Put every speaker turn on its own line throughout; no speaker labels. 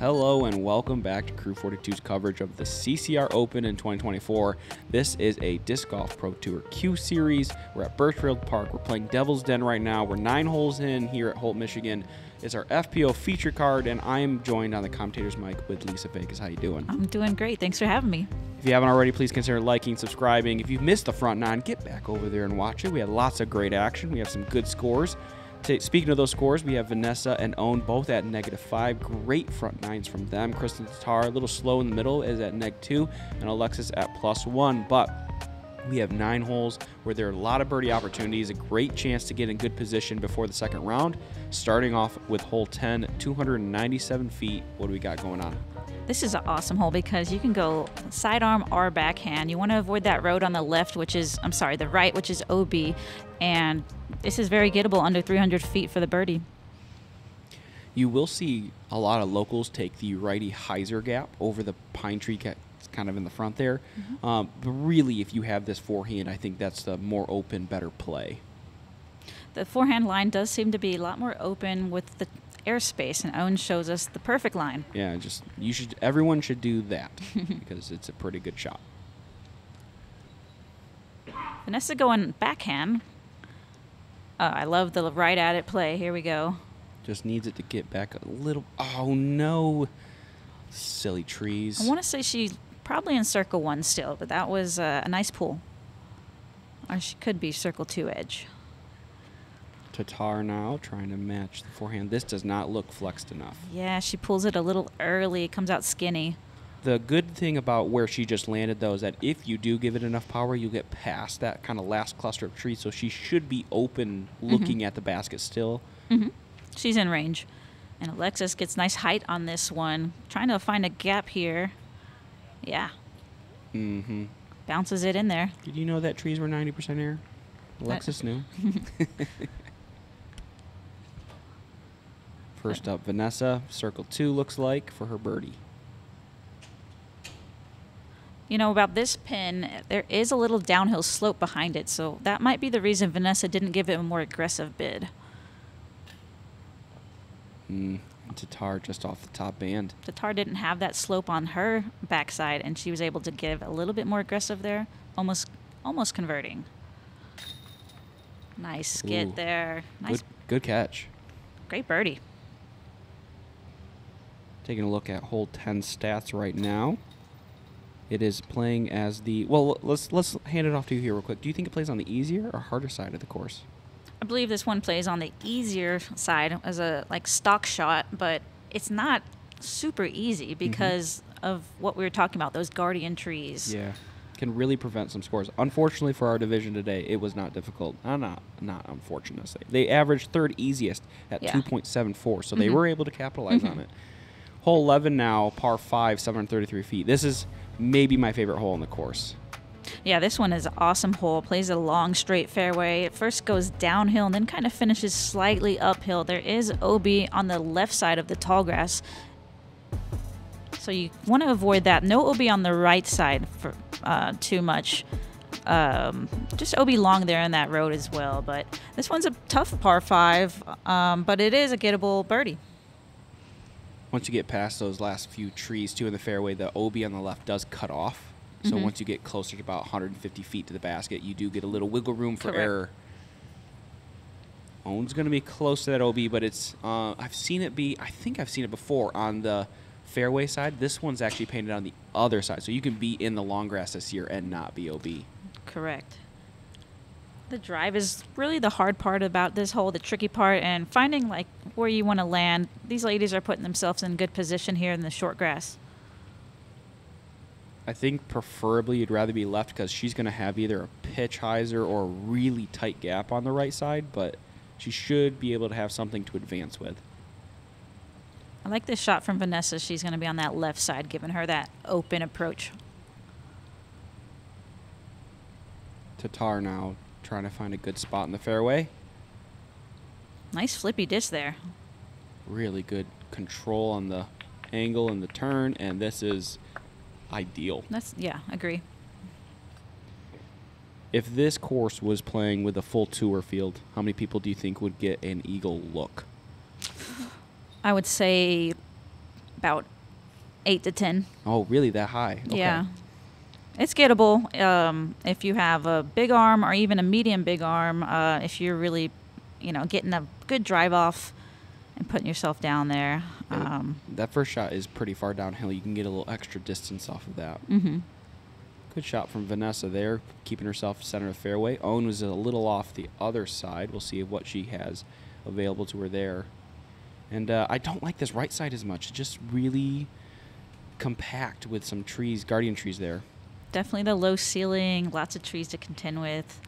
Hello and welcome back to Crew 42's coverage of the CCR Open in 2024. This is a Disc Golf Pro Tour Q Series. We're at Burchfield Park. We're playing Devil's Den right now. We're 9 holes in here at Holt, Michigan. It's our FPO feature card, and I am joined on the commentator's mic with Lisa Fajkus. How you doing?
I'm doing great. Thanks for having me.
If you haven't already, please consider liking, subscribing. If you've missed the front 9, get back over there and watch it. We had lots of great action. We have some good scores. Speaking of those scores, we have Vanessa and Ohn both at -5. Great front 9s from them. Kristin Tattar a little slow in the middle is at -2, and Alexis at +1. But we have 9 holes where there are a lot of birdie opportunities, a great chance to get in good position before the second round. Starting off with hole 10, 297 feet. What do we got going on?
This is an awesome hole because you can go sidearm or backhand. You want to avoid that road on the left, the right, which is OB, and this is very gettable under 300 feet for the birdie.
You will see a lot of locals take the righty hyzer gap over the pine tree kind of in the front there. But really, if you have this forehand, I think that's the more open, better play.
The forehand line does seem to be a lot more open with the airspace, and Ohn shows us the perfect line.
Yeah, everyone should do that because it's a pretty good shot.
Vanessa going backhand. I love the right at it play. Here we go.
Just needs it to get back a little. Oh no, silly trees.
I want to say she's probably in circle 1 still, but that was a nice pull. Or she could be circle 2 edge.
Tattar now trying to match the forehand. This does not look flexed enough.
Yeah, she pulls it a little early. It comes out skinny.
The good thing about where she just landed, though, is that if you do give it enough power, you'll get past that kind of last cluster of trees. So she should be open looking at the basket still.
She's in range. And Alexis gets nice height on this one. Trying to find a gap here. Yeah. Bounces it in there.
Did you know that trees were 90% air? Alexis knew. First up, Vanessa, circle 2 looks like for her birdie.
You know, about this pin, there is a little downhill slope behind it, so that might be the reason Vanessa didn't give it a more aggressive bid.
Tattar just off the top band.
Tattar didn't have that slope on her backside, and she was able to give a little bit more aggressive there, almost converting. Nice skid there. Nice,
good catch.
Great birdie.
Taking a look at hole 10 stats right now. It is playing as the, well, let's hand it off to you here real quick. Do you think it plays on the easier or harder side of the course?
I believe this one plays on the easier side as a stock shot, but it's not super easy because of what we were talking about, those guardian trees.
Yeah, can really prevent some scores. Unfortunately for our division today, it was not difficult. Not unfortunate to say. They averaged 3rd easiest at 2.74, so they were able to capitalize on it. Hole 11 now, par 5, 733 feet. This is maybe my favorite hole in the course.
Yeah, this one is an awesome hole. Plays a long, straight fairway. It first goes downhill and then kind of finishes slightly uphill. There is OB on the left side of the tall grass, so you want to avoid that. No OB on the right side for too much. Just OB long there in that road as well. But this one's a tough par 5, but it is a gettable birdie.
Once you get past those last few trees, too, in the fairway, the OB on the left does cut off. So once you get closer to about 150 feet to the basket, you do get a little wiggle room for error. Ohn's going to be close to that OB, but it's I think I've seen it before on the fairway side. This one's actually painted on the other side, so you can be in the long grass this year and not be OB.
Correct. The drive is really the hard part about this hole, the tricky part, and finding where you want to land. These ladies are putting themselves in good position here in the short grass.
I think preferably you'd rather be left because she's going to have either a pitch hyzer or a really tight gap on the right side, but she should be able to have something to advance with.
I like this shot from Vanessa. She's going to be on that left side, giving her that open approach.
Tattar now trying to find a good spot in the fairway.
Nice flippy disc there.
Really good control on the angle and the turn, and this is ideal.
Yeah, agree.
If this course was playing with a full tour field, how many people do you think would get an eagle look?
I would say about 8 to 10.
Oh, really? That high? Okay.
Yeah. It's gettable if you have a big arm or even a medium big arm. If you're really, getting a good drive off and putting yourself down there.
That first shot is pretty far downhill. You can get a little extra distance off of that.
Mm-hmm.
Good shot from Vanessa there, keeping herself center of the fairway. Ohn was a little off the other side. We'll see what she has available to her there. And I don't like this right side as much. It's just really compact with some trees, guardian trees there.
Definitely the low ceiling, lots of trees to contend with.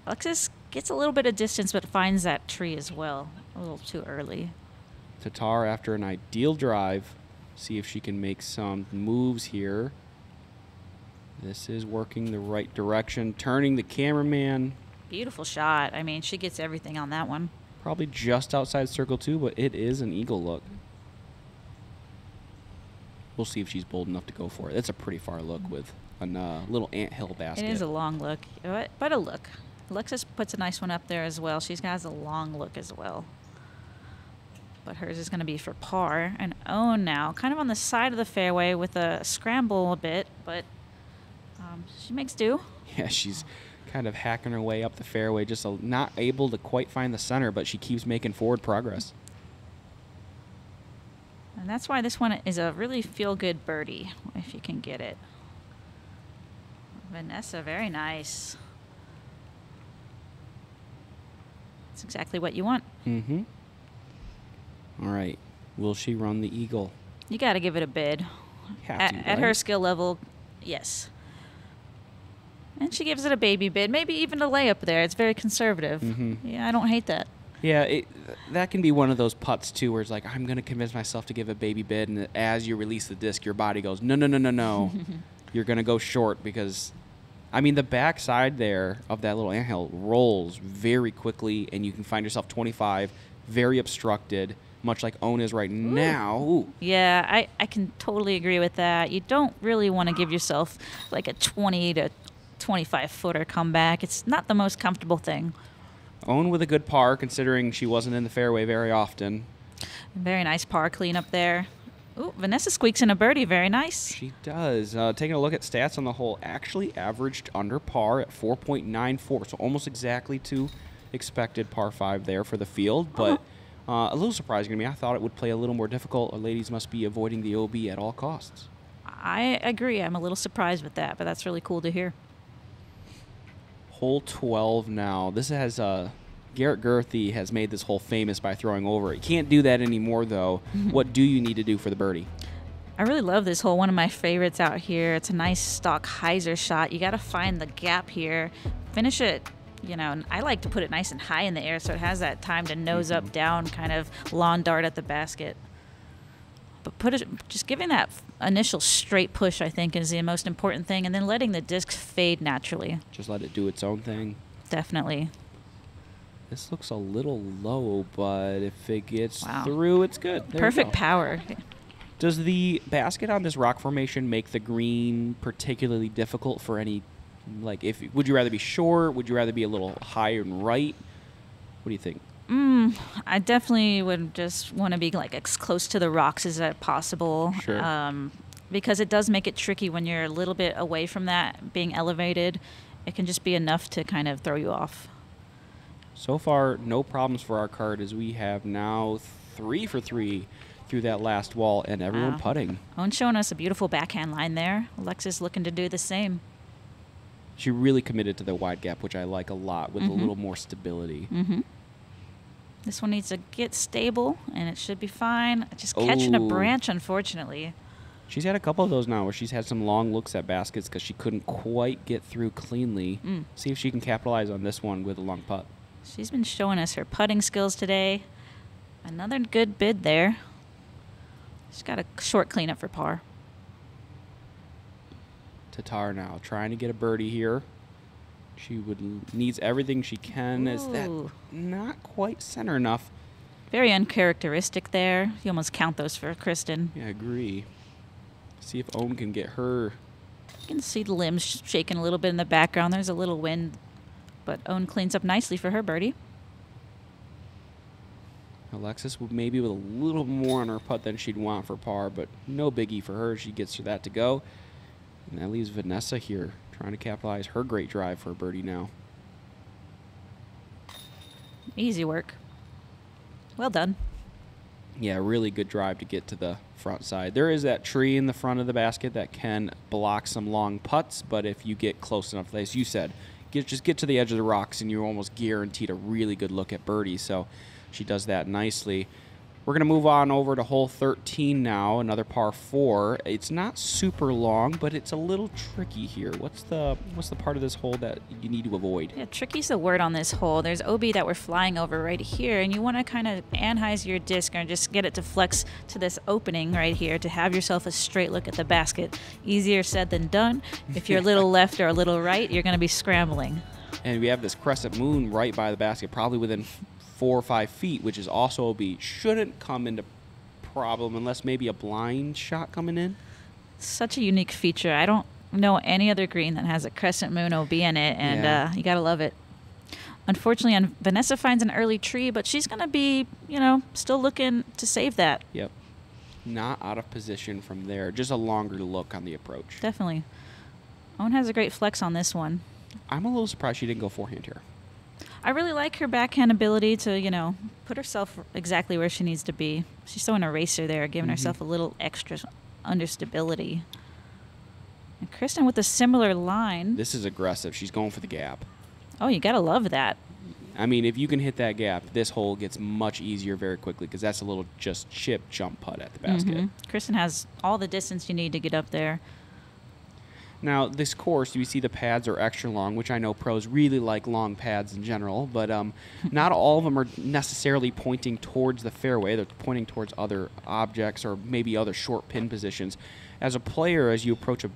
Alexis gets a little bit of distance, but finds that tree as well. A little too early.
Tattar, after an ideal drive, see if she can make some moves here. This is working the right direction, turning the cameraman.
Beautiful shot. I mean, she gets everything on that one.
Probably just outside circle 2, but it is an eagle look. We'll see if she's bold enough to go for it. That's a pretty far look with a little anthill basket.
It is a long look, but a look. Alexis puts a nice one up there as well. She's got a long look as well. But hers is going to be for par. And Ohn now, kind of on the side of the fairway with a scramble a bit, but she makes do.
Yeah, she's kind of hacking her way up the fairway, just not able to quite find the center, but she keeps making forward progress.
And that's why this one is a really feel-good birdie, if you can get it. Vanessa, very nice. That's exactly what you want.
Mm-hmm. All right. Will she run the eagle?
You got to give it a bid. At her skill level, yes. And she gives it a baby bid, maybe even a layup there. It's very conservative.
Mm-hmm.
Yeah, I don't hate that.
Yeah, that can be one of those putts, too, where it's like, I'm going to convince myself to give a baby bid, and as you release the disc, your body goes, no, no, no, no, no. You're going to go short because, I mean, the backside there of that little anthill rolls very quickly, and you can find yourself 25, very obstructed, much like Ohn is right now. Ooh.
Yeah, I can totally agree with that. You don't really want to give yourself like a 20 to 25-footer comeback. It's not the most comfortable thing.
Ohn with a good par, considering she wasn't in the fairway very often.
Very nice par clean up there. Ooh, Vanessa squeaks in a birdie. Very nice.
She does. Taking a look at stats on the hole, actually averaged under par at 4.94, so almost exactly to expected par 5 there for the field, but a little surprising to me. I thought it would play a little more difficult. Ladies must be avoiding the OB at all costs.
I agree. I'm a little surprised with that, but that's really cool to hear.
Hole 12 now. This has Garrett Gerthy has made this hole famous by throwing over it. You can't do that anymore, though. What do you need to do for the birdie?
I really love this hole. One of my favorites out here. It's a nice stock hyzer shot. You got to find the gap here. Finish it. And I like to put it nice and high in the air so it has that time to nose up, down, kind of lawn dart at the basket. But just giving that initial straight push, I think, is the most important thing, and then letting the disc fade naturally.
Just let it do its own thing.
Definitely.
This looks a little low, but if it gets through, it's good. There
Perfect power.
Does the basket on this rock formation make the green particularly difficult for any, would you rather be short? Would you rather be a little higher and right? What do you think?
I definitely would just want to be as close to the rocks as possible.
Sure.
Because it does make it tricky when you're a little bit away from that being elevated. It can just be enough to kind of throw you off.
So far, no problems for our card as we have now 3 for 3 through that last wall and everyone putting.
Ohn showing us a beautiful backhand line there. Alexis looking to do the same.
She really committed to the wide gap, which I like a lot, with a little more stability.
Mm-hmm. This one needs to get stable, and it should be fine. Just catching a branch, unfortunately.
She's had a couple of those now where she's had some long looks at baskets because she couldn't quite get through cleanly. See if she can capitalize on this one with a long putt.
She's been showing us her putting skills today. Another good bid there. She's got a short cleanup for par.
Tattar now trying to get a birdie here. She needs everything she can.
Ooh.
Is that not quite center enough?
Very uncharacteristic there. You almost count those for Kristin.
Yeah, I agree. See if Ohn can get her.
You can see the limbs shaking a little bit in the background. There's a little wind, but Ohn cleans up nicely for her birdie.
Alexis maybe with a little more on her putt than she'd want for par, but no biggie for her. She gets that to go. And that leaves Vanessa here trying to capitalize her great drive for a birdie now.
Easy work. Well done.
Yeah, really good drive to get to the front side. There is that tree in the front of the basket that can block some long putts, but if you get close enough, as you said, just get to the edge of the rocks and you're almost guaranteed a really good look at birdie. So she does that nicely. We're going to move on over to hole 13 now, another par 4. It's not super long, but it's a little tricky here. What's the part of this hole that you need to avoid?
Yeah, tricky's the word on this hole. There's OB that we're flying over right here, and you want to kind of anhyze your disc and just get it to flex to this opening right here to have yourself a straight look at the basket. Easier said than done. If you're a little left or a little right, you're going to be scrambling.
And we have this crescent moon right by the basket, probably within 4 or 5 feet, which is also OB. Shouldn't come into problem unless maybe a blind shot coming in.
Such a unique feature. I don't know any other green that has a crescent moon OB in it, and you gotta love it. Unfortunately, Vanessa finds an early tree, but she's gonna be, still looking to save that.
Yep. Not out of position from there. Just a longer look on the approach.
Definitely. Ohn has a great flex on this one.
I'm a little surprised she didn't go forehand here.
I really like her backhand ability to, put herself exactly where she needs to be. She's so an eraser there, giving herself a little extra understability. And Kristin with a similar line.
This is aggressive. She's going for the gap.
Oh, you got to love that.
I mean, if you can hit that gap, this hole gets much easier very quickly because that's a little just chip jump putt at the basket.
Kristin has all the distance you need to get up there.
Now, this course, you see the pads are extra long, which I know pros really like long pads in general, but not all of them are necessarily pointing towards the fairway. They're pointing towards other objects or maybe other short pin positions. As a player, as you approach a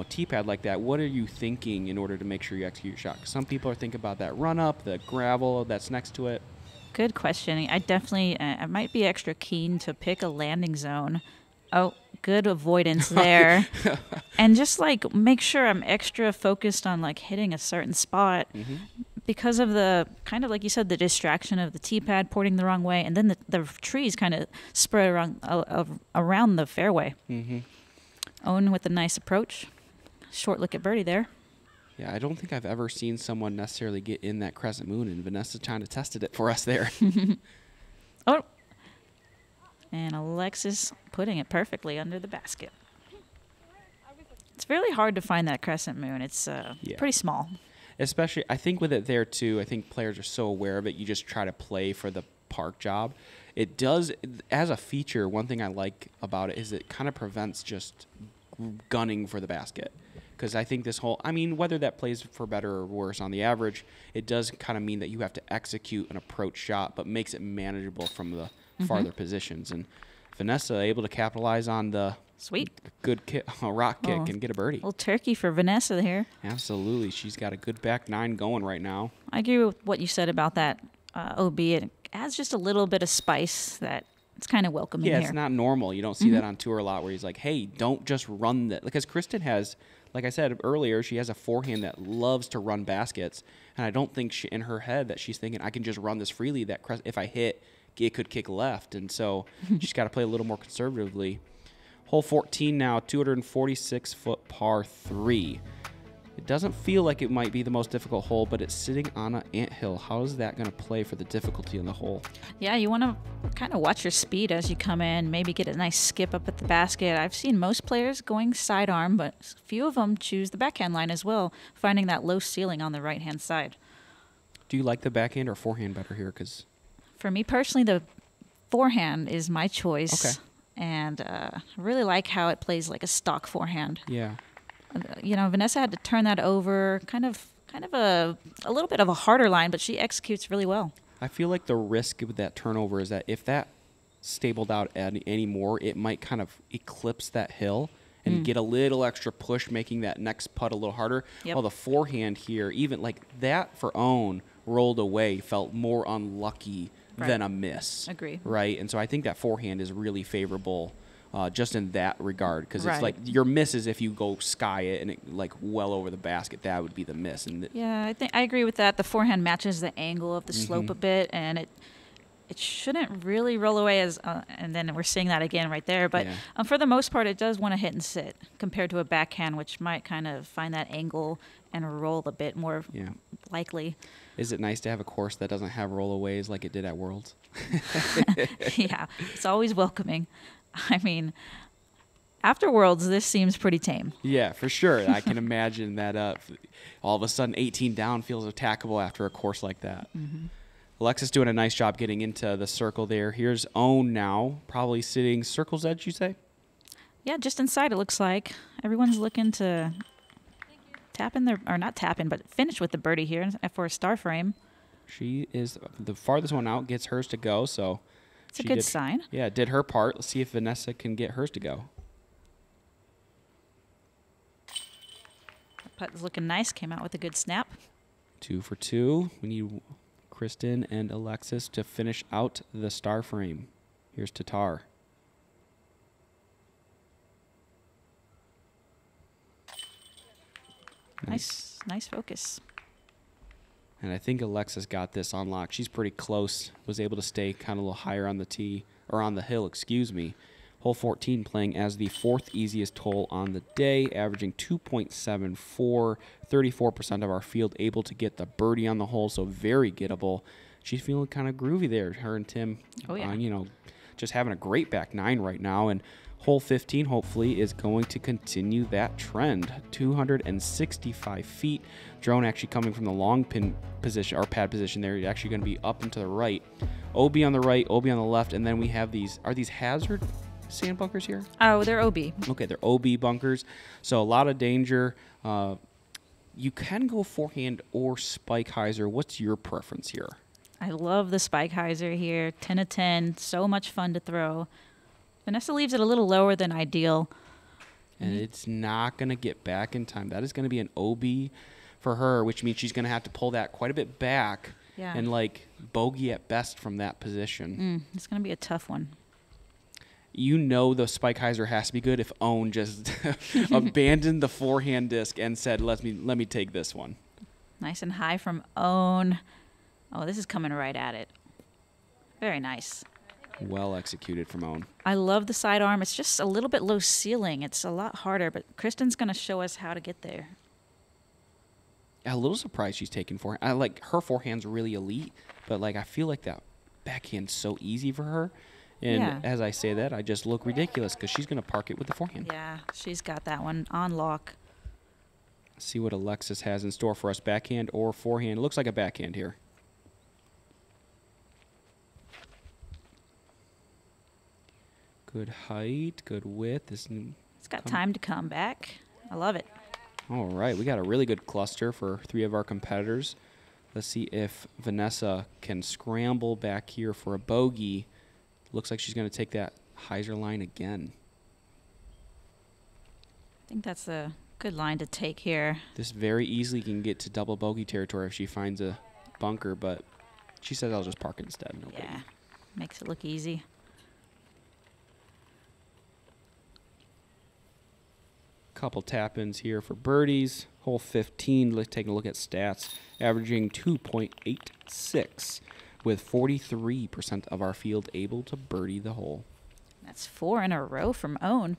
tee pad like that, what are you thinking in order to make sure you execute your shot? 'Cause some people are thinking about that run-up, the gravel that's next to it.
Good question. I definitely I might be extra keen to pick a landing zone. Oh, good avoidance there. And just make sure I'm extra focused on hitting a certain spot because of the kind of like you said, the distraction of the tee pad pointing the wrong way, and then the trees kind of spread around the fairway. Ohn with a nice approach. Short look at birdie there.
Yeah, I don't think I've ever seen someone necessarily get in that crescent moon, and Vanessa kind of tested it for us there.
Oh. And Alexis putting it perfectly under the basket. It's really hard to find that crescent moon. It's pretty small.
Especially, I think with it there, too, I think players are so aware of it, you just try to play for the park job. It does, as a feature, one thing I like about it is it kind of prevents just gunning for the basket. Because I think this whole, whether that plays for better or worse on the average, it does kind of mean that you have to execute an approach shot, but makes it manageable from the farther positions. And Vanessa able to capitalize on the good rock kick and get a birdie.
A little turkey for Vanessa here.
Absolutely. She's got a good back nine going right now.
I agree with what you said about that OB. It adds just a little bit of spice that it's kind of welcoming here.
Yeah, it's not normal. You don't see that on tour a lot where he's like, hey, don't just run that. Because Kristin has, like I said earlier, she has a forehand that loves to run baskets. And I don't think in her head that she's thinking, I can just run this freely. That if I hit, it could kick left. And so she's got to play a little more conservatively. Hole 14 now, 246-foot par 3. It doesn't feel like it might be the most difficult hole, but it's sitting on an anthill. How is that going to play for the difficulty in the hole?
Yeah, you want to kind of watch your speed as you come in, maybe get a nice skip up at the basket. I've seen most players going sidearm, but a few of them choose the backhand line as well, finding that low ceiling on the right-hand side.
Do you like the backhand or forehand better here? Because
for me personally, the forehand is my choice. Okay. And I really like how it plays like a stock forehand.
Yeah.
Vanessa had to turn that over, kind of a little bit of a harder line, but she executes really well.
I feel like the risk with that turnover is that if that stabled out any more, it might kind of eclipse that hill and get a little extra push, making that next putt a little harder.
Yep.
While the forehand here, even like that for Ohn, rolled away, felt more unlucky than a miss.
Agree.
Right? And so I think that forehand is really favorable just in that regard, because it's like your miss is if you go sky it and it well over the basket, that would be the miss. And
yeah, I agree with that. The forehand matches the angle of the slope a bit, and it shouldn't really roll away as, and then we're seeing that again right there. But for the most part, it does want to hit and sit compared to a backhand, which might kind of find that angle and roll a bit more likely. Is
it nice to have a course that doesn't have rollaways like it did at Worlds?
Yeah, it's always welcoming. I mean, after Worlds, this seems pretty tame.
Yeah, for sure. I can imagine that all of a sudden 18 down feels attackable after a course like that. Alexis doing a nice job getting into the circle there. Here's Ohn now, probably sitting circle's edge, you say?
Yeah, just inside it looks like. Everyone's looking to tap in their, or not tap in, but finish with the birdie here for a star frame.
She is the farthest one out, gets hers to go, so.
It's a good sign.
Yeah, did her part. Let's see if Vanessa can get hers to go.
The putt is looking nice, came out with a good snap.
2 for 2. We need Kristin and Alexis to finish out the star frame. Here's Tattar.
Nice focus.
And I think Alexis got this on lock. She's pretty close. Was able to stay kind of a little higher on the tee, or on the hill, excuse me. Hole 14 playing as the 4th easiest hole on the day, averaging 2.74. 34% of our field able to get the birdie on the hole, so very gettable. She's feeling kind of groovy there. Her and Tim, you know, just having a great back nine right now. And hole 15, hopefully, is going to continue that trend. 265 feet. Drone actually coming from the long pin position, or pad position there. It's actually going to be up and to the right. OB on the right, OB on the left, and then we have these. Are these hazard sand bunkers here?
Oh, they're OB.
Okay, they're OB bunkers. So a lot of danger. You can go forehand or spike hyzer. What's your preference here?
I love the spike hyzer here. 10 of 10. So much fun to throw. Vanessa leaves it a little lower than ideal.
And it's not going to get back in time. That is going to be an OB for her, which means she's going to have to pull that quite a bit back and, like, bogey at best from that position.
It's going to be a tough one.
You know the spike hyzer has to be good if Ohn just abandoned the forehand disc and said, let me take this one.
Nice and high from Ohn. Oh, this is coming right at it. Very nice.
Well executed from Ohn.
I love the sidearm. It's just a little bit low ceiling. It's a lot harder, but Kristin's going to show us how to get there.
A little surprised she's taking forehand. I like her forehand's really elite, but like I feel like that backhand's so easy for her. And as I say that, I just look ridiculous because she's going to park it with the forehand.
Yeah, she's got that one on lock.
See what Alexis has in store for us, backhand or forehand. It looks like a backhand here. Good height, good width. It's
got time to come back. I love it.
All right, we got a really good cluster for 3 of our competitors. Let's see if Vanessa can scramble back here for a bogey. Looks like she's going to take that hyzer line again.
I think that's a good line to take here.
This very easily can get to double bogey territory if she finds a bunker, but she says I'll just park instead. No biggie.
Makes it look easy.
Couple tap-ins here for birdies. Hole 15, let's take a look at stats. Averaging 2.86 with 43% of our field able to birdie the hole.
That's 4 in a row from Ohn.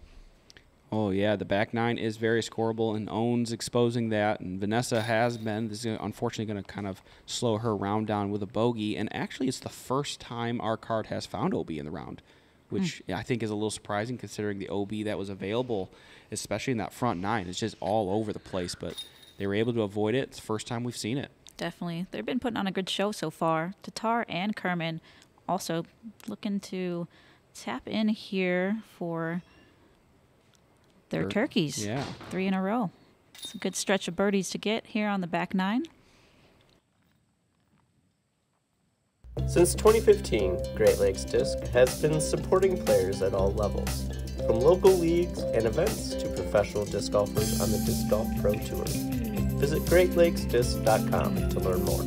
Oh, yeah, the back nine is very scoreable, and Ohn's exposing that, and Vanessa has been. This is unfortunately going to kind of slow her round down with a bogey, and actually it's the first time our card has found OB in the round, which I think is a little surprising considering the OB that was available, especially in that front nine. It's just all over the place, but they were able to avoid it. It's the first time we've seen it. Definitely.
They've been putting on a good show so far. Tattar and Kerman also looking to tap in here for their turkeys.
Yeah.
3 in a row. It's a good stretch of birdies to get here on the back nine.
Since 2015, Great Lakes Disc has been supporting players at all levels, from local leagues and events to professional disc golfers on the Disc Golf Pro Tour. Visit GreatLakesDisc.com to learn more.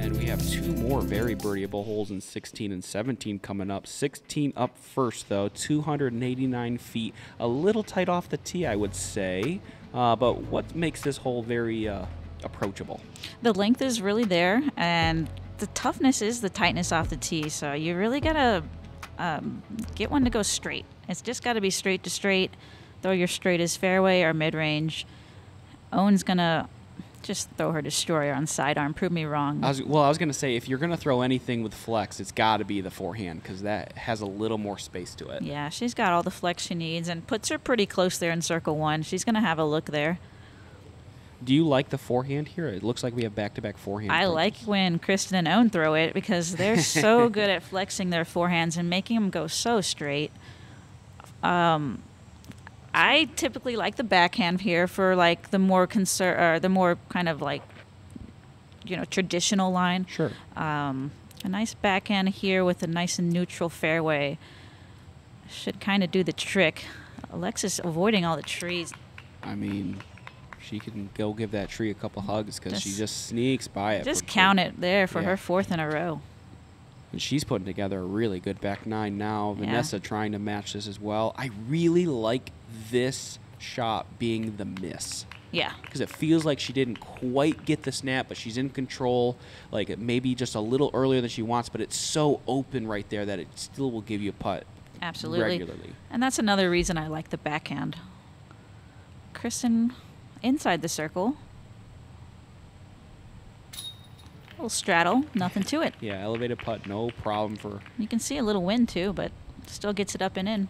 And we have 2 more very birdieable holes in 16 and 17 coming up. 16 up first, though, 289 feet. A little tight off the tee, I would say. But what makes this hole very approachable?
The length is really there, and the toughness is the tightness off the tee, so you really gotta get one to go straight. It's just got to be straight to straight. Throw your straightest fairway or mid-range. Owen's gonna just throw her destroyer on sidearm. Prove me wrong.
I was going to say, if you're going to throw anything with flex, it's got to be the forehand because that has a little more space to it.
Yeah, she's got all the flex she needs and puts her pretty close there in circle one. She's going to have a look there.
Do you like the forehand here? It looks like we have back-to-back forehand
I
approaches.
like when Kristin and Owen throw it because they're so good at flexing their forehands and making them go so straight. I typically like the backhand here for like the more kind of like, you know, traditional line.
Sure.
A nice backhand here with a nice and neutral fairway should kind of do the trick. Alexis avoiding all the trees.
I mean, she can go give that tree a couple hugs because she just sneaks by it.
Just count it there for her fourth in a row.
And she's putting together a really good back nine now. Yeah. Vanessa trying to match this as well. I really like this shot being the miss.
Yeah.
Because it feels like she didn't quite get the snap, but she's in control. Like, it maybe just a little earlier than she wants, but it's so open right there that it still will give you a putt.
Absolutely.
Regularly.
And that's another reason I like the backhand. Kristin inside the circle. Little straddle, nothing to it.
Yeah, elevated putt, no problem for.
You can see a little wind too, but still gets it up and in.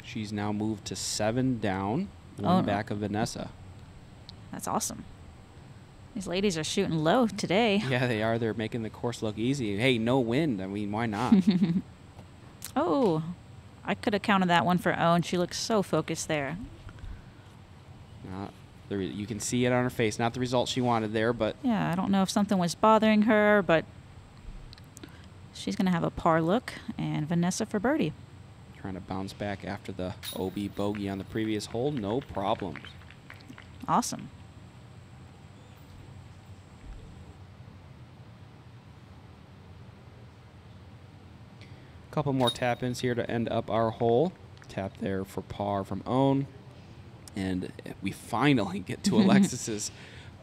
She's now moved to 7 down, one back of Vanessa.
That's awesome. These ladies are shooting low today.
Yeah, they are. They're making the course look easy. Hey, no wind. I mean, why not?
Oh, I could have counted that one for Owen. She looks so focused there.
You can see it on her face. Not the result she wanted there, but...
Yeah, I don't know if something was bothering her, but she's going to have a par look, and Vanessa for birdie.
Trying to bounce back after the OB bogey on the previous hole. No problems.
Awesome.
Couple more tap-ins here to end up our hole. Tap there for par from Ohn. And we finally get to Alexis's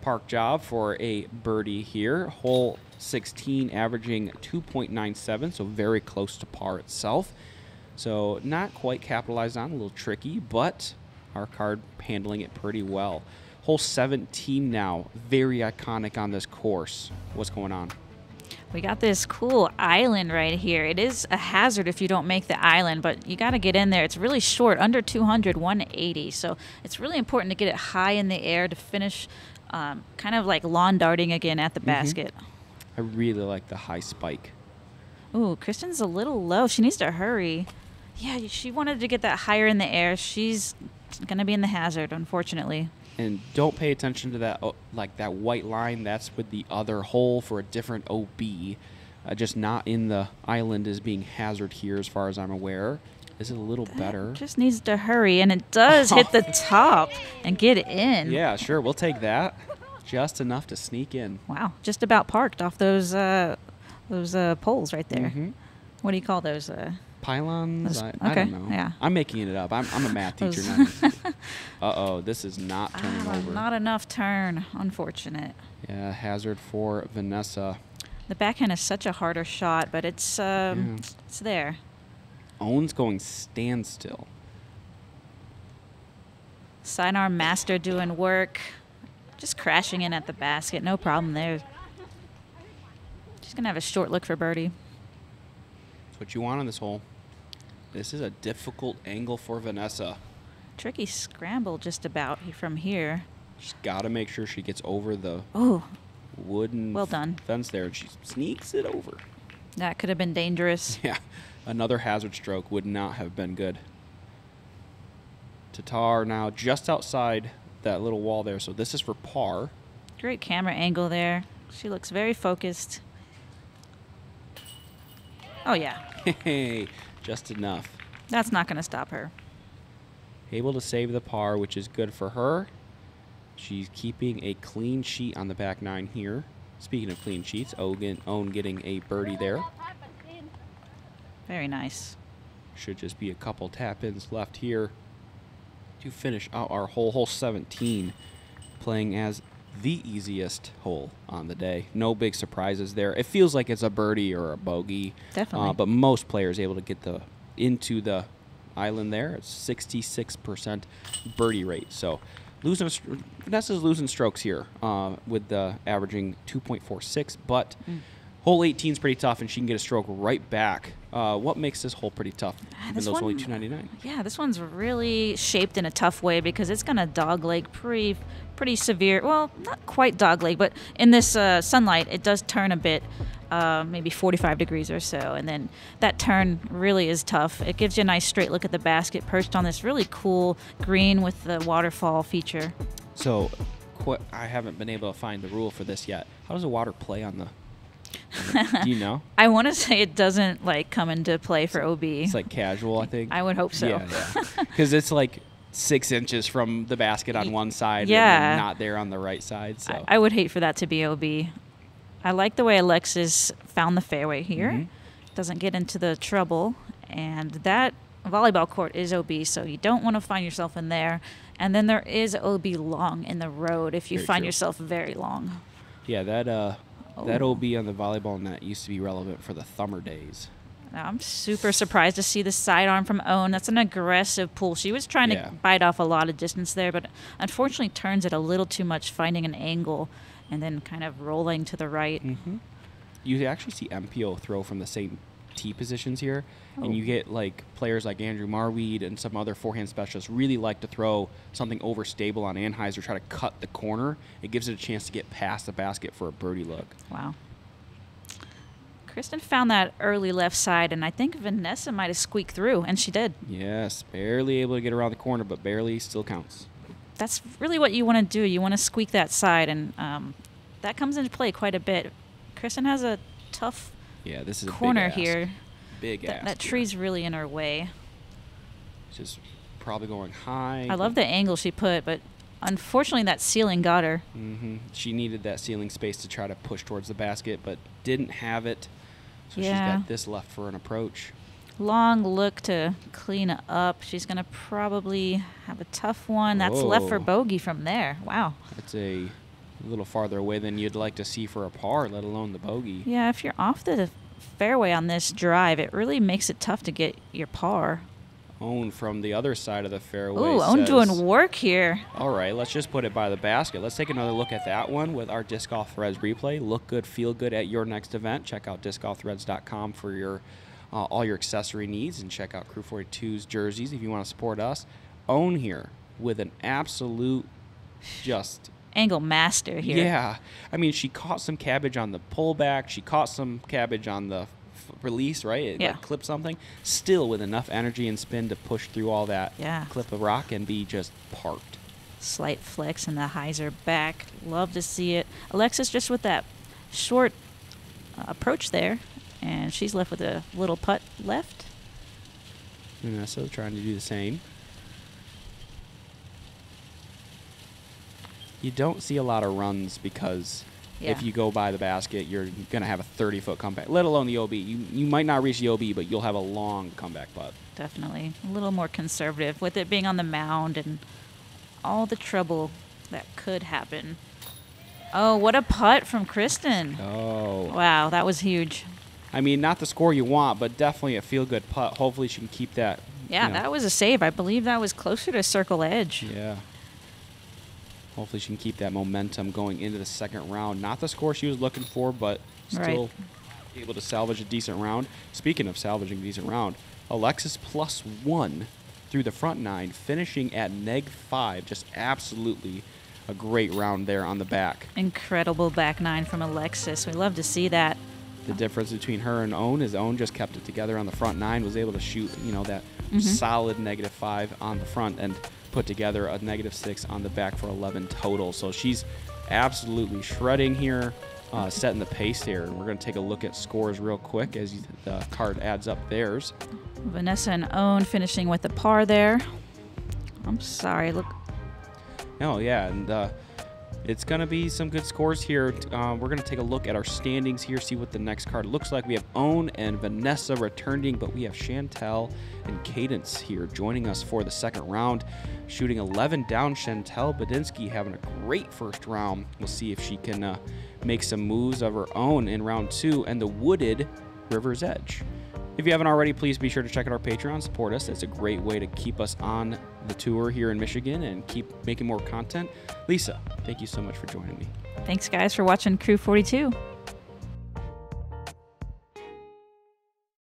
park job for a birdie here. Hole 16 averaging 2.97, so very close to par itself. So not quite capitalized on, a little tricky, but our card handling it pretty well. Hole 17 now, very iconic on this course. What's going on?
We got this cool island right here. It is a hazard if you don't make the island, but you got to get in there. It's really short, under 200, 180. So it's really important to get it high in the air to finish kind of like lawn darting again at the basket.
I really like the high spike.
Ooh, Kristin's a little low. She needs to hurry. Yeah, she wanted to get that higher in the air. She's going to be in the hazard, unfortunately.
And don't pay attention to that, like that white line. That's with the other hole for a different OB. Just not in the island as being hazard here, as far as I'm aware. Is it a little better?
Just needs to hurry, and it does hit the top and get in.
Yeah, sure. We'll take that. Just enough to sneak in.
Wow, just about parked off those poles right there. What do you call those?
Pylons?
Okay,
I don't know.
Yeah.
I'm making it up. I'm a math teacher. Uh-oh, this is not turning over.
Not enough turn. Unfortunate.
Yeah, hazard for Vanessa.
The backhand is such a harder shot, but it's there.
Owen's going standstill.
Sidearm master doing work. Just crashing in at the basket. No problem there. She's going to have a short look for birdie.
That's what you want on this hole. This is a difficult angle for Vanessa.
Tricky scramble just about from here.
She's got to make sure she gets over the wooden fence there, and she sneaks it over.
That could have been dangerous.
Yeah, another hazard stroke would not have been good. Tattar now just outside that little wall there, so this is for par.
Great camera angle there. She looks very focused. Oh, yeah.
Hey, just enough.
That's not going to stop her.
Able to save the par, which is good for her. She's keeping a clean sheet on the back nine here. Speaking of clean sheets, Ohn getting a birdie there.
Very nice.
Should just be a couple tap-ins left here to finish out our hole 17, playing as the easiest hole on the day. No big surprises there. It feels like it's a birdie or a bogey.
Definitely.
But most players able to get into the island there. It's 66% birdie rate. So Vanessa's losing strokes here with the averaging 2.46, but hole 18 is pretty tough, and she can get a stroke right back. What makes this hole pretty tough, even though it's only 299?
Yeah, this one's really shaped in a tough way because it's going to dogleg pretty severe. Well, not quite dogleg, but in this sunlight, it does turn a bit, maybe 45 degrees or so. And then that turn really is tough. It gives you a nice straight look at the basket perched on this really cool green with the waterfall feature.
So I haven't been able to find the rule for this yet. How does the water play on the... Do you know?
I want to say it doesn't come into play for OB.
It's like casual, I think.
I would hope so.
Yeah. Because it's like 6 inches from the basket on one side and then not there on the right side. So
I would hate for that to be OB. I like the way Alexis found the fairway here. Doesn't get into the trouble. And that volleyball court is OB, so you don't want to find yourself in there. And then there is OB long in the road if you find yourself very long.
Yeah, that OB on the volleyball net used to be relevant for the Thumber days.
I'm super surprised to see the sidearm from Ohn. That's an aggressive pull. She was trying to bite off a lot of distance there, but unfortunately turns it a little too much, finding an angle and then kind of rolling to the right.
You actually see MPO throw from the same tee positions here, and you get players like Andrew Marweed and some other forehand specialists really like to throw something overstable on Anheuser, try to cut the corner. It gives it a chance to get past the basket for a birdie look.
Wow. Kristin found that early left side, and I think Vanessa might have squeaked through, and she did.
Yes, barely able to get around the corner, but barely still counts.
That's really what you want to do. You want to squeak that side, and that comes into play quite a bit. Kristin has a tough
this is
corner
a big ask.
here.
Big ask.
That tree's really in her way.
Just probably going high.
I love the angle she put, but unfortunately that ceiling got her.
She needed that ceiling space to try to push towards the basket, but didn't have it. So she's got this left for an approach.
Long look to clean up. She's going to probably have a tough one. That's left for bogey from there. Wow.
That's a little farther away than you'd like to see for a par, let alone the bogey.
Yeah, if you're off the fairway on this drive, it really makes it tough to get your par.
Ohn from the other side of the fairway.
Ooh, Ohn doing work here.
All right, let's just put it by the basket. Let's take another look at that one with our Disc Golf Threads replay. Look good, feel good at your next event. Check out discgolfthreads.com for your all your accessory needs, and check out Crew 42's jerseys if you want to support us. Ohn here with an absolute just...
angle master here.
Yeah. I mean, she caught some cabbage on the pullback. She caught some cabbage on the release, right? It clipped something. Still with enough energy and spin to push through all that clip of rock and be just parked.
Slight flex in the hyzer back. Love to see it. Alexis just with that short approach there, and she's left with a little putt left.
Vanessa trying to do the same. You don't see a lot of runs because if you go by the basket, you're going to have a 30-foot comeback, let alone the OB. You might not reach the OB, but you'll have a long comeback putt.
Definitely. A little more conservative with it being on the mound and all the trouble that could happen. Oh, what a putt from Kristin.
Oh.
Wow, that was huge.
I mean, not the score you want, but definitely a feel-good putt. Hopefully she can keep that.
Yeah, that was a save. I believe that was closer to circle edge.
Yeah. Hopefully she can keep that momentum going into the second round. Not the score she was looking for, but still able to salvage a decent round. Speaking of salvaging a decent round, Alexis +1 through the front nine, finishing at -5. Just absolutely a great round there on the back.
Incredible back nine from Alexis. We love to see that.
The difference between her and Ohn is Ohn just kept it together on the front nine, was able to shoot, that solid -5 on the front and put together a -6 on the back for 11 total. So she's absolutely shredding here, setting the pace here. And we're going to take a look at scores real quick as the card adds up theirs.
Vanessa and Ohn finishing with the par there. I'm sorry, look.
Oh, yeah, and It's going to be some good scores here. We're going to take a look at our standings here, see what the next card looks like. We have Ohn and Vanessa returning, but we have Chantel and Cadence here joining us for the second round. Shooting 11 down, Chantel Badinsky having a great first round. We'll see if she can make some moves of her own in round 2, and the Wooded River's Edge. If you haven't already, please be sure to check out our Patreon, support us. It's a great way to keep us on the tour here in Michigan and keep making more content. Lisa, thank you so much for joining me.
Thanks, guys, for watching Crew 42.